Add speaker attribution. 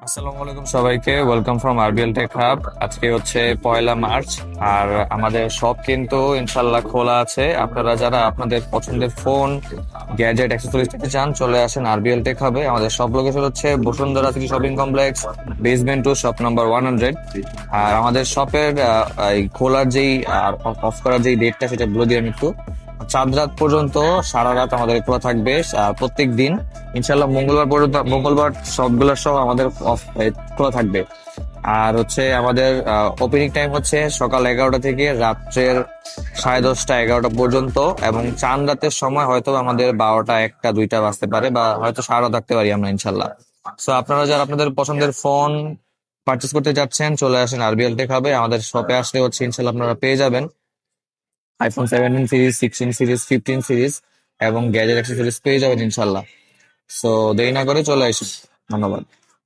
Speaker 1: আসসালামু আলাইকুম সবাইকে, welcome from RBL tech hub. আজকে হচ্ছে 1লা মার্চ, আর আমাদের শপ কিন্তু ইনশাল্লাহ খোলা আছে। আপনারা যারা আপনাদের পছন্দের ফোন, গ্যাজেট, অ্যাক্সেসরিজ নিতে চান চলে আসেন আরবিএল টেক হাবে। আমাদের সব লোকেশন হচ্ছে Bashundhara city shopping complex, basement 2, shop number 100। আর আমাদের শপের এই খোলার যেই আর অফ করার যেই ডেটটা সেটা বলে দিই আমি একটু। চাঁদ রাত পর্যন্ত সারা রাত আমাদের খোলা থাকবে প্রত্যেক দিন। ইনশাল্লাহ মঙ্গলবার পর্যন্ত, মঙ্গলবার সবগুলো সহ আমাদের অফ খোলা থাকবে। আর হচ্ছে আমাদের ওপেনিং টাইম হচ্ছে সকাল 11টা থেকে রাত্রের 10:30, 11টা পর্যন্ত, এবং চাঁদ রাতের সময় হয়তো আমাদের 12টা, 1টা, 2টা বাজতে পারে, বা হয়তো সারা রাত থাকতে পারি আমরা ইনশাল্লাহ। সো আপনারা যারা আপনাদের পছন্দের ফোন পারচেস করতে যাচ্ছেন চলে আসেন আরবিএল টেক হবে। আমাদের শপে আসলে হচ্ছে ইনশাল্লাহ আপনারা পেয়ে যাবেন iPhone 17 সিরিজ, 16 সিরিজ, 15 সিরিজ এবং গ্যাজেট অ্যাক্সেসরিজ পেয়ে যাবেন ইনশাল্লাহ। সো দেরি না করে চলে আসুন। ধন্যবাদ।